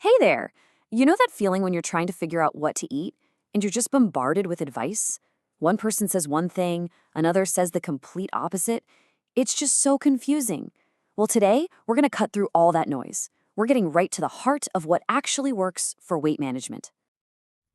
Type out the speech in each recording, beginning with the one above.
Hey there! You know that feeling when you're trying to figure out what to eat and you're just bombarded with advice? One person says one thing, another says the complete opposite. It's just so confusing. Well, today, we're going to cut through all that noise. We're getting right to the heart of what actually works for weight management.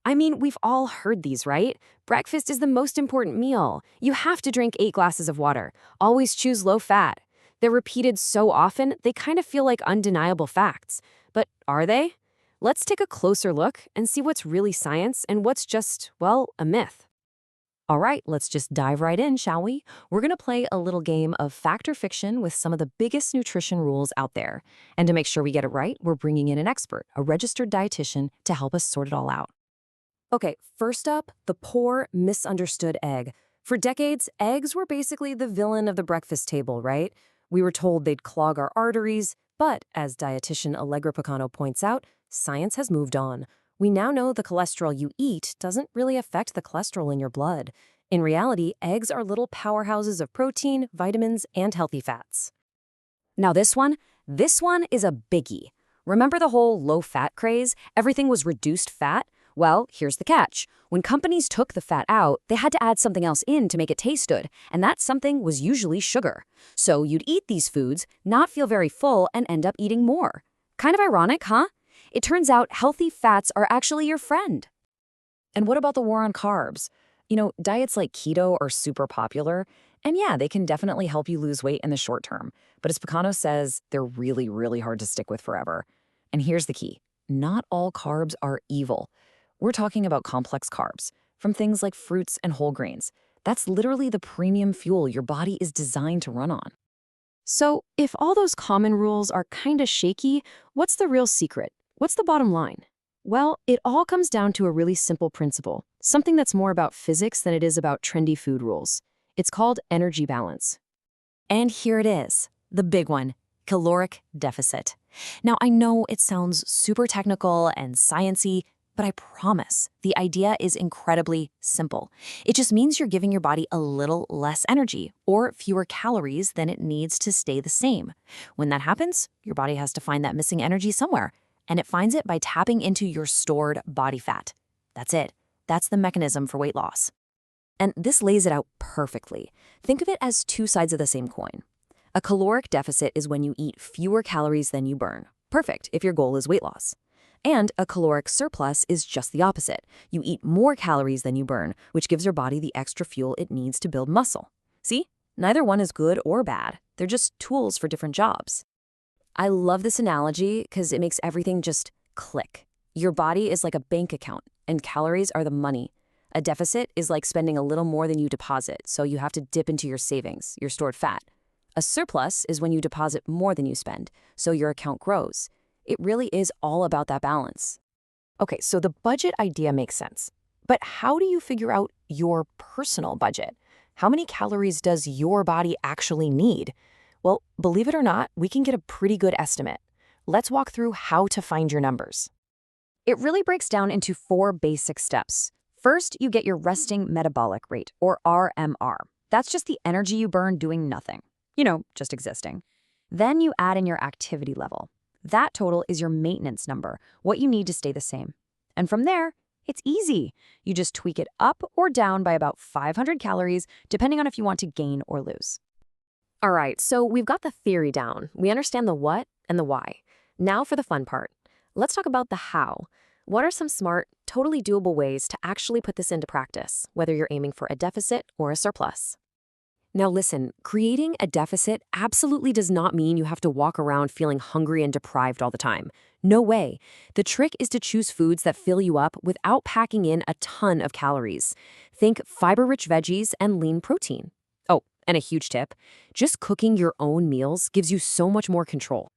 I mean, we've all heard these, right? Breakfast is the most important meal. You have to drink 8 glasses of water. Always choose low fat. They're repeated so often, they kind of feel like undeniable facts. But are they? Let's take a closer look and see what's really science and what's just, well, a myth. All right, let's just dive right in, shall we? We're going to play a little game of fact or fiction with some of the biggest nutrition rules out there. And to make sure we get it right, we're bringing in an expert, a registered dietitian, to help us sort it all out. Okay, first up, the poor, misunderstood egg. For decades, eggs were basically the villain of the breakfast table, right? We were told they'd clog our arteries, but as dietitian Allegra Picano points out, science has moved on. We now know the cholesterol you eat doesn't really affect the cholesterol in your blood. In reality, eggs are little powerhouses of protein, vitamins, and healthy fats. Now this one is a biggie. Remember the whole low-fat craze? Everything was reduced fat? Well, here's the catch. When companies took the fat out, they had to add something else in to make it taste good, and that something was usually sugar. So you'd eat these foods, not feel very full, and end up eating more. Kind of ironic, huh? It turns out healthy fats are actually your friend. And what about the war on carbs? You know, diets like keto are super popular, and yeah, they can definitely help you lose weight in the short term. But as Picano says, they're really, really hard to stick with forever. And here's the key. Not all carbs are evil. We're talking about complex carbs, from things like fruits and whole grains. That's literally the premium fuel your body is designed to run on. So, if all those common rules are kinda shaky, what's the real secret? What's the bottom line? Well, it all comes down to a really simple principle, something that's more about physics than it is about trendy food rules. It's called energy balance. And here it is, the big one, caloric deficit. Now, I know it sounds super technical and sciencey, but I promise the idea is incredibly simple. It just means you're giving your body a little less energy or fewer calories than it needs to stay the same. When that happens, your body has to find that missing energy somewhere, and it finds it by tapping into your stored body fat. That's it. That's the mechanism for weight loss. And this lays it out perfectly. Think of it as two sides of the same coin. A caloric deficit is when you eat fewer calories than you burn. Perfect if your goal is weight loss. And a caloric surplus is just the opposite. You eat more calories than you burn, which gives your body the extra fuel it needs to build muscle. See? Neither one is good or bad. They're just tools for different jobs. I love this analogy because it makes everything just click. Your body is like a bank account, and calories are the money. A deficit is like spending a little more than you deposit, so you have to dip into your savings, your stored fat. A surplus is when you deposit more than you spend, so your account grows. It really is all about that balance. Okay, so the budget idea makes sense. But how do you figure out your personal budget? How many calories does your body actually need? Well, believe it or not, we can get a pretty good estimate. Let's walk through how to find your numbers. It really breaks down into 4 basic steps. First, you get your resting metabolic rate, or RMR. That's just the energy you burn doing nothing. You know, just existing. Then you add in your activity level. That total is your maintenance number, what you need to stay the same. And from there, it's easy. You just tweak it up or down by about 500 calories, depending on if you want to gain or lose. All right, so we've got the theory down. We understand the what and the why. Now for the fun part. Let's talk about the how. What are some smart, totally doable ways to actually put this into practice, whether you're aiming for a deficit or a surplus? Now listen, creating a deficit absolutely does not mean you have to walk around feeling hungry and deprived all the time. No way. The trick is to choose foods that fill you up without packing in a ton of calories. Think fiber-rich veggies and lean protein. Oh, and a huge tip, just cooking your own meals gives you so much more control.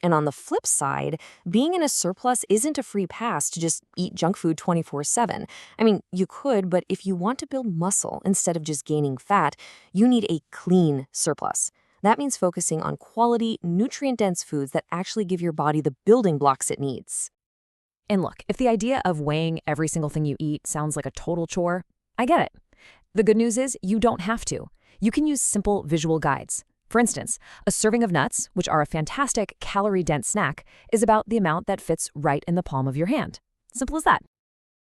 And on the flip side, being in a surplus isn't a free pass to just eat junk food 24/7. I mean, you could, but if you want to build muscle instead of just gaining fat, you need a clean surplus. That means focusing on quality, nutrient-dense foods that actually give your body the building blocks it needs. And look, if the idea of weighing every single thing you eat sounds like a total chore, I get it. The good news is you don't have to. You can use simple visual guides. For instance, a serving of nuts, which are a fantastic calorie-dense snack, is about the amount that fits right in the palm of your hand. Simple as that.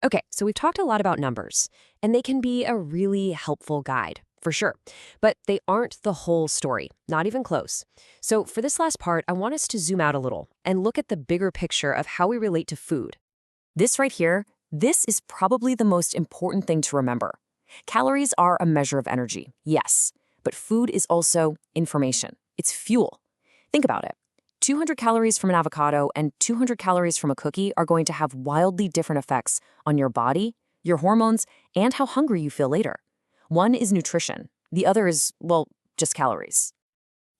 Okay, so we've talked a lot about numbers, and they can be a really helpful guide, for sure. But they aren't the whole story, not even close. So for this last part, I want us to zoom out a little and look at the bigger picture of how we relate to food. This right here, this is probably the most important thing to remember. Calories are a measure of energy, yes, but food is also information. It's fuel. Think about it. 200 calories from an avocado and 200 calories from a cookie are going to have wildly different effects on your body, your hormones, and how hungry you feel later. One is nutrition. The other is, well, just calories.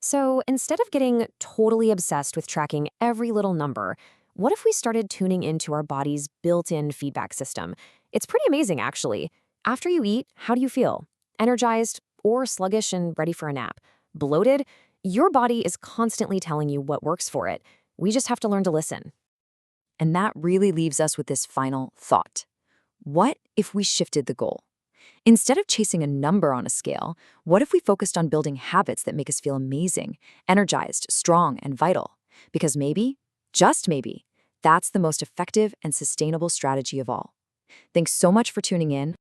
So instead of getting totally obsessed with tracking every little number, what if we started tuning into our body's built-in feedback system? It's pretty amazing, actually. After you eat, how do you feel? Energized or sluggish and ready for a nap? Bloated? Your body is constantly telling you what works for it. We just have to learn to listen. And that really leaves us with this final thought. What if we shifted the goal? Instead of chasing a number on a scale, what if we focused on building habits that make us feel amazing, energized, strong, and vital? Because maybe, just maybe, that's the most effective and sustainable strategy of all. Thanks so much for tuning in.